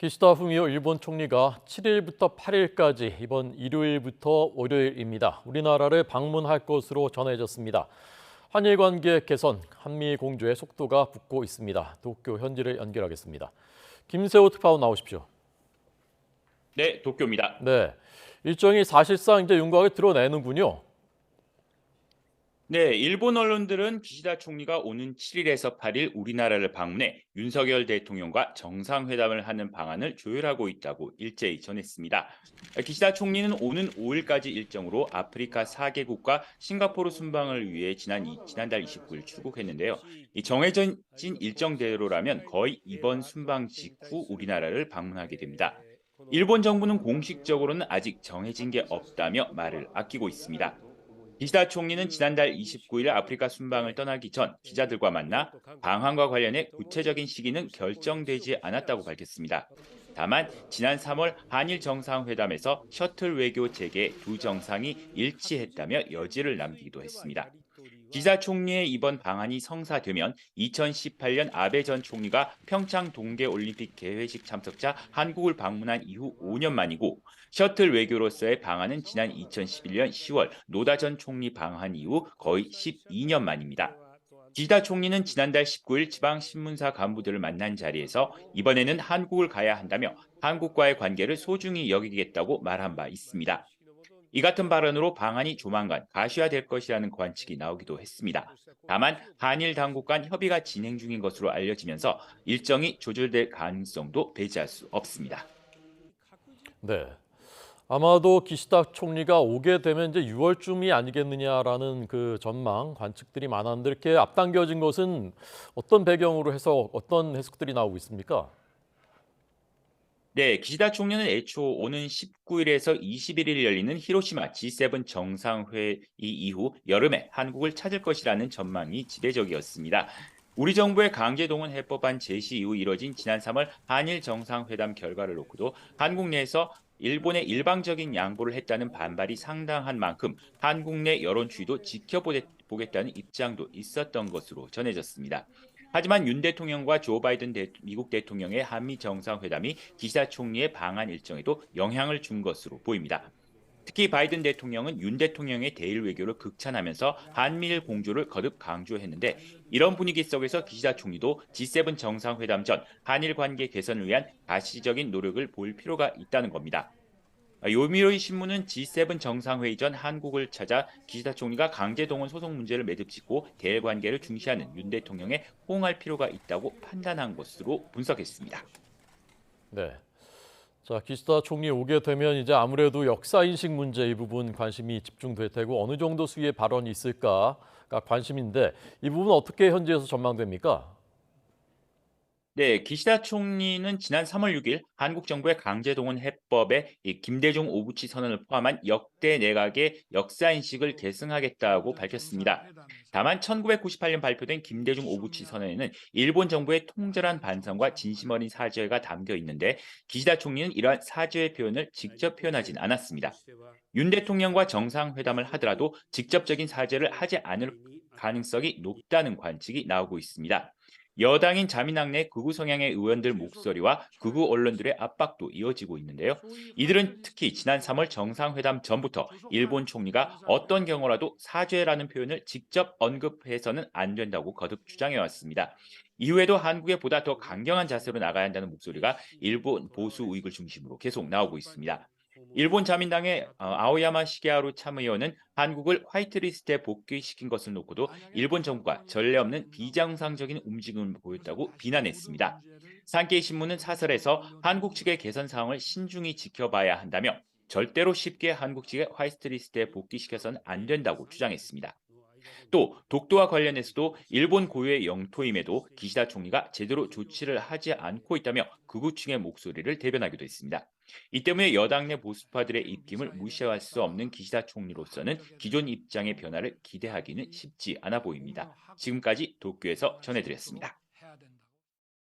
기시다 후미오 일본 총리가 7일부터 8일까지 이번 일요일부터 월요일입니다. 우리나라를 방문할 것으로 전해졌습니다. 한일 관계 개선, 한미 공조의 속도가 붙고 있습니다. 도쿄 현지를 연결하겠습니다. 김세호 특파원 나오십시오. 네, 도쿄입니다. 네, 일정이 사실상 이제 윤곽을 드러내는군요. 네, 일본 언론들은 기시다 총리가 오는 7일에서 8일 우리나라를 방문해 윤석열 대통령과 정상회담을 하는 방안을 조율하고 있다고 일제히 전했습니다. 기시다 총리는 오는 5일까지 일정으로 아프리카 4개국과 싱가포르 순방을 위해 지난달 29일 출국했는데요. 이 정해진 일정대로라면 거의 이번 순방 직후 우리나라를 방문하게 됩니다. 일본 정부는 공식적으로는 아직 정해진 게 없다며 말을 아끼고 있습니다. 기시다 총리는 지난달 29일 아프리카 순방을 떠나기 전 기자들과 만나 방한과 관련해 구체적인 시기는 결정되지 않았다고 밝혔습니다. 다만 지난 3월 한일 정상회담에서 셔틀 외교 재개 두 정상이 일치했다며 여지를 남기기도 했습니다. 기시다 총리의 이번 방안이 성사되면 2018년 아베 전 총리가 평창 동계올림픽 개회식 참석자 한국을 방문한 이후 5년 만이고 셔틀 외교로서의 방안은 지난 2011년 10월 노다 전 총리 방한 이후 거의 12년 만입니다. 기시다 총리는 지난달 19일 지방신문사 간부들을 만난 자리에서 이번에는 한국을 가야 한다며 한국과의 관계를 소중히 여기겠다고 말한 바 있습니다. 이 같은 발언으로 방안이 조만간 가시화될 것이라는 관측이 나오기도 했습니다. 다만 한일 당국 간 협의가 진행 중인 것으로 알려지면서 일정이 조절될 가능성도 배제할 수 없습니다. 네, 아마도 기시다 총리가 오게 되면 이제 6월쯤이 아니겠느냐라는 그 전망, 관측들이 많았는데 이렇게 앞당겨진 것은 어떤 배경으로 해서 어떤 해석들이 나오고 있습니까? 네, 기시다 총리는 애초 오는 19일에서 21일 열리는 히로시마 G7 정상회의 이후 여름에 한국을 찾을 것이라는 전망이 지배적이었습니다. 우리 정부의 강제동원 해법안 제시 이후 이뤄진 지난 3월 한일 정상회담 결과를 놓고도 한국 내에서 일본의 일방적인 양보를 했다는 반발이 상당한 만큼 한국 내 여론 추이도 지켜보겠다는 입장도 있었던 것으로 전해졌습니다. 하지만 윤 대통령과 조 바이든 미국 대통령의 한미 정상회담이 기시다 총리의 방한 일정에도 영향을 준 것으로 보입니다. 특히 바이든 대통령은 윤 대통령의 대일 외교를 극찬하면서 한미일 공조를 거듭 강조했는데 이런 분위기 속에서 기시다 총리도 G7 정상회담 전 한일 관계 개선을 위한 가시적인 노력을 보일 필요가 있다는 겁니다. 요미우리 신문은 G7 정상회의 전 한국을 찾아 기시다 총리가 강제동원 소송 문제를 매듭짓고 대일 관계를 중시하는 윤 대통령에 호응할 필요가 있다고 판단한 것으로 분석했습니다. 네. 자, 기시다 총리 오게 되면 이제 아무래도 역사 인식 문제 이 부분 관심이 집중될 테고 어느 정도 수위의 발언이 있을까가 관심인데 이 부분 어떻게 현지에서 전망됩니까? 네, 기시다 총리는 지난 3월 6일 한국 정부의 강제동원 해법에 이 김대중 오부치 선언을 포함한 역대 내각의 역사 인식을 계승하겠다고 밝혔습니다. 다만 1998년 발표된 김대중 오부치 선언에는 일본 정부의 통절한 반성과 진심 어린 사죄가 담겨 있는데 기시다 총리는 이러한 사죄의 표현을 직접 표현하진 않았습니다. 윤 대통령과 정상회담을 하더라도 직접적인 사죄를 하지 않을 가능성이 높다는 관측이 나오고 있습니다. 여당인 자민당 내 극우 성향의 의원들 목소리와 극우 언론들의 압박도 이어지고 있는데요. 이들은 특히 지난 3월 정상회담 전부터 일본 총리가 어떤 경우라도 사죄라는 표현을 직접 언급해서는 안 된다고 거듭 주장해왔습니다. 이후에도 한국에 보다 더 강경한 자세로 나가야 한다는 목소리가 일본 보수 우익을 중심으로 계속 나오고 있습니다. 일본 자민당의 아오야마 시게하루 참의원은 한국을 화이트리스트에 복귀시킨 것을 놓고도 일본 정부가 전례 없는 비정상적인 움직임을 보였다고 비난했습니다. 산케이 신문은 사설에서 한국 측의 개선 상황을 신중히 지켜봐야 한다며 절대로 쉽게 한국 측의 화이트리스트에 복귀시켜서는 안 된다고 주장했습니다. 또 독도와 관련해서도 일본 고유의 영토임에도 기시다 총리가 제대로 조치를 하지 않고 있다며 극우층의 목소리를 대변하기도 했습니다. 이 때문에 여당 내 보수파들의 입김을 무시할 수 없는 기시다 총리로서는 기존 입장의 변화를 기대하기는 쉽지 않아 보입니다. 지금까지 도쿄에서 전해드렸습니다.